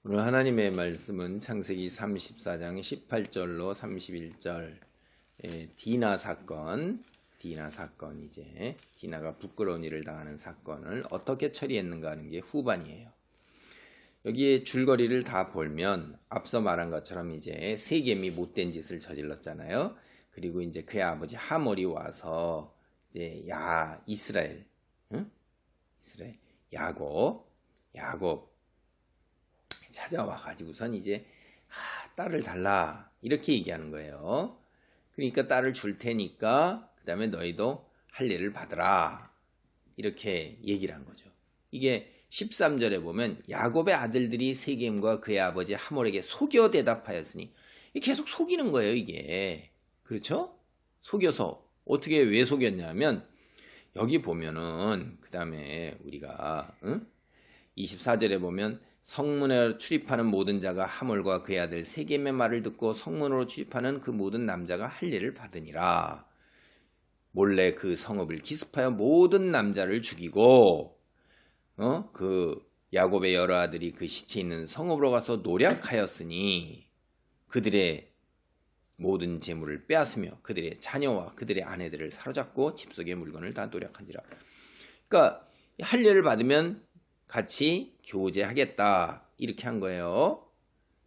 오늘 하나님의 말씀은 창세기 34장 18절로 31절 디나 사건 이제 디나가 부끄러운 일을 당하는 사건을 어떻게 처리했는가 하는 게 후반이에요. 여기에 줄거리를 다 보면 앞서 말한 것처럼 이제 세겜이 못된 짓을 저질렀잖아요. 그리고 이제 그의 아버지 하몰이 와서 이제 이스라엘 야곱 찾아와 가지고선 이제 딸을 달라 이렇게 얘기하는 거예요. 그러니까 딸을 줄 테니까 그 다음에 너희도 할례를 받으라 이렇게 얘기를 한 거죠. 이게 13절에 보면 야곱의 아들들이 세겜과 그의 아버지 하몰에게 속여 대답하였으니 계속 속이는 거예요. 이게 그렇죠? 속여서 어떻게 왜 속였냐면 여기 보면은 그 다음에 우리가 24절에 보면 성문에 출입하는 모든 자가 하몰과 그의 아들 세겜의 말을 듣고 성문으로 출입하는 그 모든 남자가 할례를 받으니라. 몰래 그 성읍을 기습하여 모든 남자를 죽이고 그 야곱의 여러 아들이 그 시체 있는 성읍으로 가서 노략하였으니 그들의 모든 재물을 빼앗으며 그들의 자녀와 그들의 아내들을 사로잡고 집 속의 물건을 다 노략한지라. 그러니까 할례를 받으면 같이 교제하겠다 이렇게 한 거예요.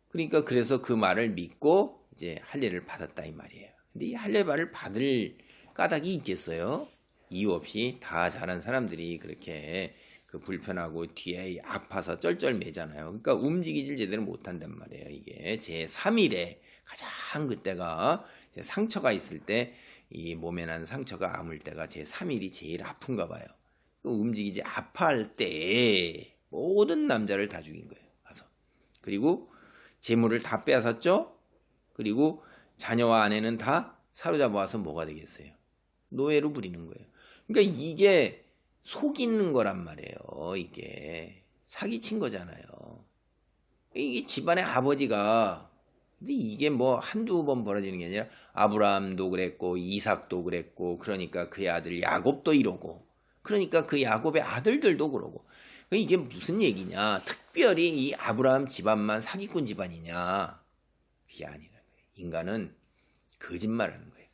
그러니까 그래서 그 말을 믿고 이제 할례를 받았다 이 말이에요. 근데 이 할례를 받을 까닭이 있겠어요? 이유 없이 다 잘한 사람들이 그렇게 그 불편하고 뒤에 아파서 쩔쩔매잖아요. 그러니까 움직이질 제대로 못한단 말이에요. 이게 제3일에 가장 그때가 상처가 있을 때 이 몸에 난 상처가 아물 때가 제3일이 제일 아픈가 봐요. 움직이지 아파할 때 모든 남자를 다 죽인 거예요. 가서. 그리고 재물을 다 빼앗았죠. 그리고 자녀와 아내는 다 사로잡아와서 뭐가 되겠어요? 노예로 부리는 거예요. 그러니까 이게 속이는 거란 말이에요. 이게 사기친 거잖아요. 이게 집안의 아버지가 근데 이게 뭐 한두 번 벌어지는 게 아니라 아브라함도 그랬고 이삭도 그랬고 그러니까 그의 아들 야곱도 이러고 그러니까 그 야곱의 아들들도 그러고 이게 무슨 얘기냐? 특별히 이 아브라함 집안만 사기꾼 집안이냐? 그게 아니라는 거예요. 인간은 거짓말하는 거예요.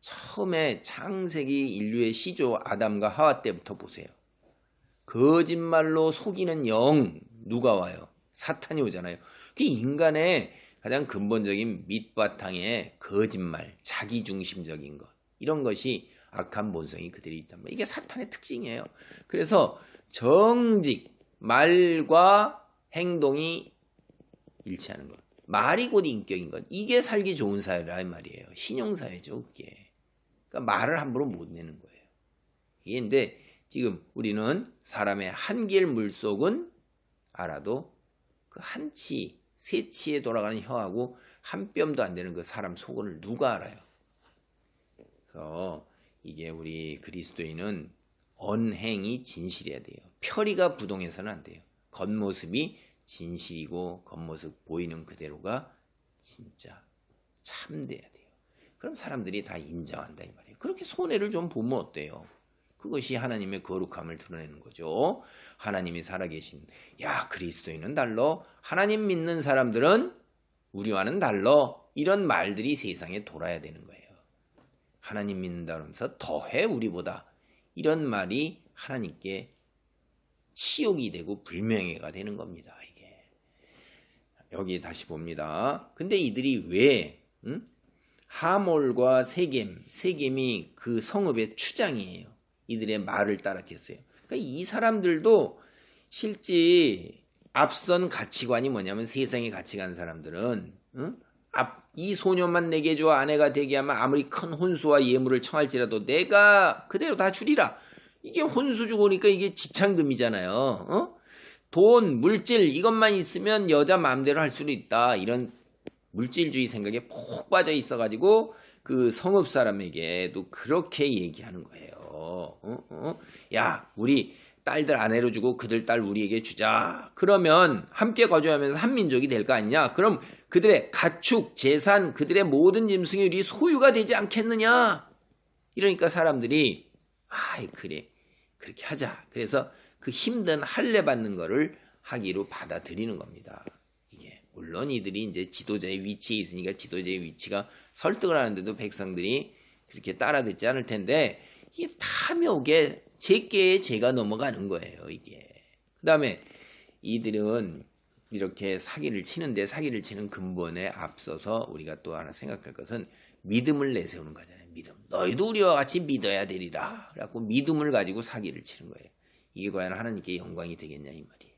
처음에 창세기 인류의 시조 아담과 하와 때부터 보세요. 거짓말로 속이는 영 누가 와요? 사탄이 오잖아요. 그게 인간의 가장 근본적인 밑바탕에 거짓말, 자기중심적인 것 이런 것이 악한 본성이 그들이 있단 말이에요. 이게 사탄의 특징이에요. 그래서 정직, 말과 행동이 일치하는 것. 말이 곧 인격인 것. 이게 살기 좋은 사회란 말이에요. 신용사회죠, 그게. 그러니까 말을 함부로 못 내는 거예요. 이게 근데 지금 우리는 사람의 한길 물속은 알아도 그 한치, 세치에 돌아가는 혀하고 한 뼘도 안 되는 그 사람 속을 누가 알아요? 그래서 이게 우리 그리스도인은 언행이 진실해야 돼요. 표리가 부동해서는 안 돼요. 겉모습이 진실이고 겉모습 보이는 그대로가 진짜 참돼야 돼요. 그럼 사람들이 다 인정한다 이 말이에요. 그렇게 손해를 좀 보면 어때요? 그것이 하나님의 거룩함을 드러내는 거죠. 하나님이 살아계신 그리스도인은 달러 하나님 믿는 사람들은 우리와는 달러 이런 말들이 세상에 돌아야 되는 거예요. 하나님 믿는다 그러면서 더해 우리보다 이런 말이 하나님께 치욕이 되고 불명예가 되는 겁니다. 이게 여기 다시 봅니다. 근데 이들이 왜 하몰과 세겜이 그 성읍의 추장이에요. 이들의 말을 따랐겠어요. 그러니까 이 사람들도 실제 앞선 가치관이 뭐냐면 세상에 같이 간 사람들은 이 소녀만 내게 줘 아내가 되게 하면 아무리 큰 혼수와 예물을 청할지라도 내가 그대로 다 주리라. 이게 혼수 주고 오니까 이게 지창금이잖아요. 돈, 물질 이것만 있으면 여자 마음대로 할 수도 있다. 이런 물질주의 생각에 푹 빠져 있어가지고 그 성읍 사람에게도 그렇게 얘기하는 거예요. 우리 딸들 아내로 주고 그들 딸 우리에게 주자. 그러면 함께 거주하면서 한민족이 될 거 아니냐? 그럼 그들의 가축, 재산, 그들의 모든 짐승이 우리 소유가 되지 않겠느냐? 이러니까 사람들이 그래 그렇게 하자. 그래서 그 힘든 할례 받는 거를 하기로 받아들이는 겁니다. 물론 이들이 이제 지도자의 위치에 있으니까 지도자의 위치가 설득을 하는데도 백성들이 그렇게 따라듣지 않을 텐데 이게 탐욕에 제게에 제가 넘어가는 거예요. 이게. 그 다음에 이들은 이렇게 사기를 치는데 사기를 치는 근본에 앞서서 우리가 또 하나 생각할 것은 믿음을 내세우는 거잖아요. 믿음. 너희도 우리와 같이 믿어야 되리라. 그래갖고 믿음을 가지고 사기를 치는 거예요. 이게 과연 하나님께 영광이 되겠냐 이 말이에요.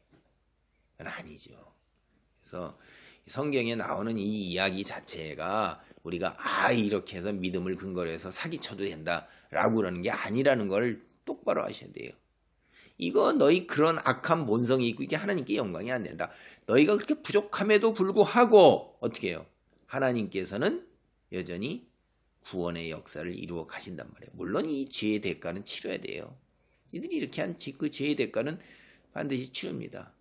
그건 아니죠. 그래서 성경에 나오는 이 이야기 자체가 우리가 이렇게 해서 믿음을 근거로 해서 사기쳐도 된다라고 그러는 게 아니라는 걸 똑바로 아셔야 돼요. 이거 너희 그런 악한 본성이 있고 이게 하나님께 영광이 안 된다. 너희가 그렇게 부족함에도 불구하고 어떻게 해요? 하나님께서는 여전히 구원의 역사를 이루어 가신단 말이에요. 물론 이 죄의 대가는 치러야 돼요. 이들이 이렇게 한 그 죄의 대가는 반드시 치릅니다.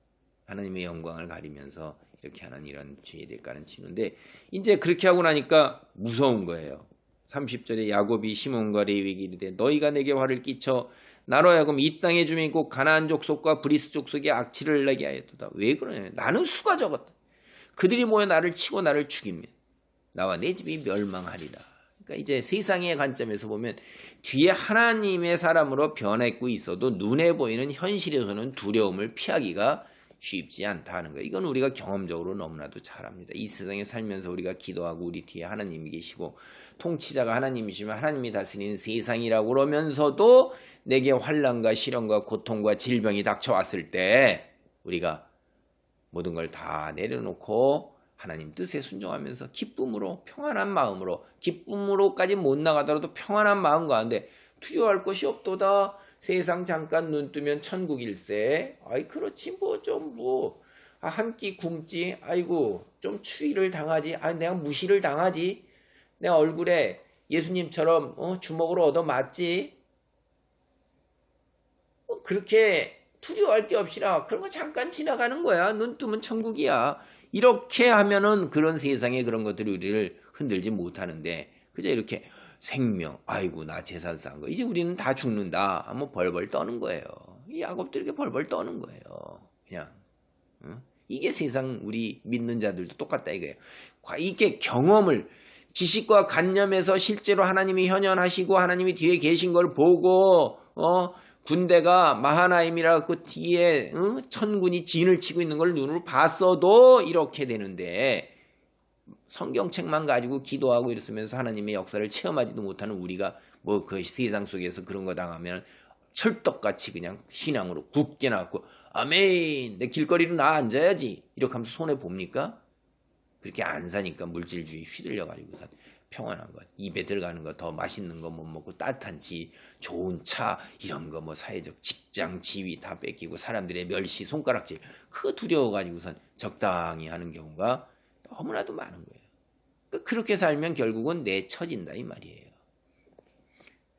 하나님의 영광을 가리면서 이렇게 하는 이런 죄의 대가는 치는데 이제 그렇게 하고 나니까 무서운 거예요. 30절에 야곱이 시몬과 레위에게 이르되 너희가 내게 화를 끼쳐 나로 하여금 이 땅의 주민 곧 가나안 족속과 브리스 족속의 악취를 내게 하였도다. 왜 그러냐? 나는 수가 적었다. 그들이 모여 나를 치고 나를 죽입니다. 나와 내 집이 멸망하리라. 그러니까 이제 세상의 관점에서 보면 뒤에 하나님의 사람으로 변했고 있어도 눈에 보이는 현실에서는 두려움을 피하기가 쉽지 않다는 거예요. 이건 우리가 경험적으로 너무나도 잘 압니다. 이 세상에 살면서 우리가 기도하고 우리 뒤에 하나님이 계시고 통치자가 하나님이시면 하나님이 다스리는 세상이라고 그러면서도 내게 환난과 시련과 고통과 질병이 닥쳐왔을 때 우리가 모든 걸 다 내려놓고 하나님 뜻에 순종하면서 기쁨으로 평안한 마음으로 기쁨으로까지 못 나가더라도 평안한 마음 가운데 두려워할 것이 없도다. 세상 잠깐 눈 뜨면 천국일세. 아이 그렇지 뭐 좀 한 끼 굶지. 아이고 좀 추위를 당하지. 내가 무시를 당하지. 내 얼굴에 예수님처럼 주먹으로 얻어맞지. 그렇게 두려워할 게 없이라 그런 거 잠깐 지나가는 거야. 눈 뜨면 천국이야. 이렇게 하면은 그런 세상에 그런 것들이 우리를 흔들지 못하는데 그저 이렇게 생명, 아이고 나 재산 쌓은 거 이제 우리는 다 죽는다 하면 벌벌 떠는 거예요. 이 야곱도 이렇게 벌벌 떠는 거예요. 그냥 이게 세상 우리 믿는 자들도 똑같다 이거예요. 이게 경험을 지식과 관념에서 실제로 하나님이 현현하시고 하나님이 뒤에 계신 걸 보고 군대가 마하나임이라 그 뒤에 천군이 진을 치고 있는 걸 눈으로 봤어도 이렇게 되는데 성경책만 가지고 기도하고 이랬으면서 하나님의 역사를 체험하지도 못하는 우리가 뭐 그 세상 속에서 그런 거 당하면 철떡같이 그냥 신앙으로 굳게 나왔고 아멘 내 길거리로 나 앉아야지 이렇게 하면서 손해 봅니까? 그렇게 안 사니까 물질주의 휘둘려가지고 평안한 것, 입에 들어가는 거, 더 맛있는 거 못 먹고 따뜻한 지, 좋은 차 이런 거 뭐 사회적 직장 지위 다 뺏기고 사람들의 멸시, 손가락질 그거 두려워가지고선 적당히 하는 경우가 너무나도 많은 거예요. 그러니까 그렇게 살면 결국은 내쳐진다 이 말이에요.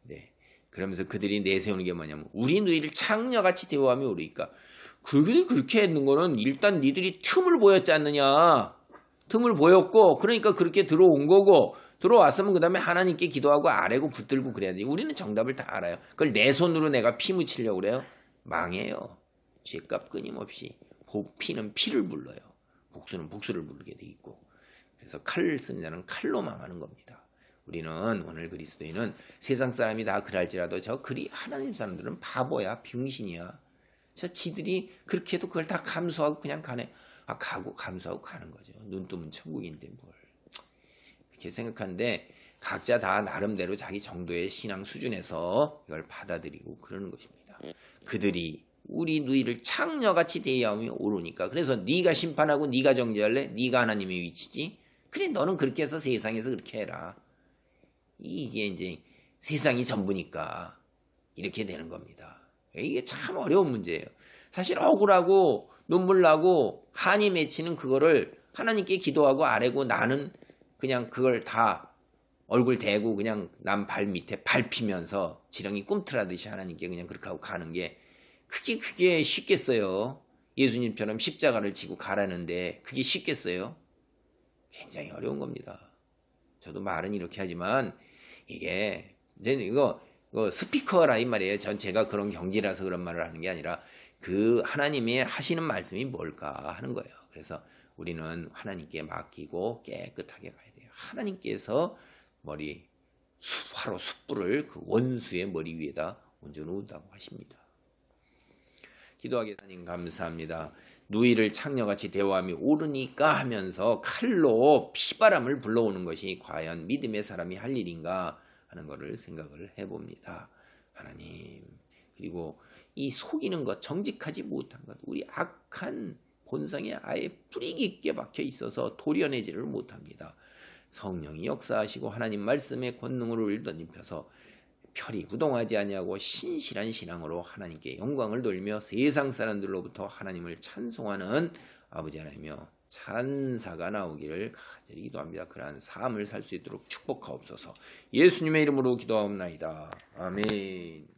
네, 그러면서 그들이 내세우는 게 뭐냐면 우리 너희를 창녀같이 대우하며 오르니까 그들이 그렇게 했는 거는 일단 니들이 틈을 보였지 않느냐. 틈을 보였고 그러니까 그렇게 들어온 거고 들어왔으면 그 다음에 하나님께 기도하고 아래고 붙들고 그래야 돼. 우리는 정답을 다 알아요. 그걸 내 손으로 내가 피 묻히려고 그래요? 망해요. 죄값 끊임없이 피는 피를 불러요. 복수는 복수를 부르게 돼 있고 그래서 칼을 쓰는 자는 칼로 망하는 겁니다. 우리는 오늘 그리스도인은 세상 사람이 다 그럴지라도 하나님 사람들은 바보야 병신이야. 지들이 그렇게 해도 그걸 다 감수하고 그냥 가네. 가고 감수하고 가는 거죠. 눈 뜨면 천국인데 뭘. 이렇게 생각하는데 각자 다 나름대로 자기 정도의 신앙 수준에서 이걸 받아들이고 그러는 것입니다. 그들이 우리 누이를 창녀같이 대하며 오르니까 그래서 네가 심판하고 네가 정죄할래? 네가 하나님의 위치지? 그래 너는 그렇게 해서 세상에서 그렇게 해라. 이게 이제 세상이 전부니까 이렇게 되는 겁니다. 이게 참 어려운 문제예요. 사실 억울하고 눈물 나고 한이 맺히는 그거를 하나님께 기도하고 아래고 나는 그냥 그걸 다 얼굴 대고 그냥 남 발 밑에 밟히면서 지렁이 꿈틀하듯이 하나님께 그냥 그렇게 하고 가는 게 그게 쉽겠어요. 예수님처럼 십자가를 지고 가라는데 그게 쉽겠어요? 굉장히 어려운 겁니다. 저도 말은 이렇게 하지만 이게 이거 스피커라 이 말이에요. 제가 그런 경지라서 그런 말을 하는 게 아니라 그 하나님이 하시는 말씀이 뭘까 하는 거예요. 그래서 우리는 하나님께 맡기고 깨끗하게 가야 돼요. 하나님께서 화로 숯불을 그 원수의 머리 위에다 얹어 놓는다고 하십니다. 기도하게 하나님 감사합니다. 누이를 창녀같이 대우함이 옳으니까 하면서 칼로 피바람을 불러오는 것이 과연 믿음의 사람이 할 일인가 하는 것을 생각을 해봅니다. 하나님, 그리고 이 속이는 것, 정직하지 못한 것, 우리 악한 본성에 아예 뿌리 깊게 박혀 있어서 도려내지를 못합니다. 성령이 역사하시고 하나님 말씀의 권능을 덧입혀서 별이부동하지 아니하고 신실한 신앙으로 하나님께 영광을 돌리며 세상 사람들로부터 하나님을 찬송하는 아버지 하나님이여 찬사가 나오기를 간절히 기도합니다. 그러한 삶을 살 수 있도록 축복하옵소서. 예수님의 이름으로 기도하옵나이다. 아멘.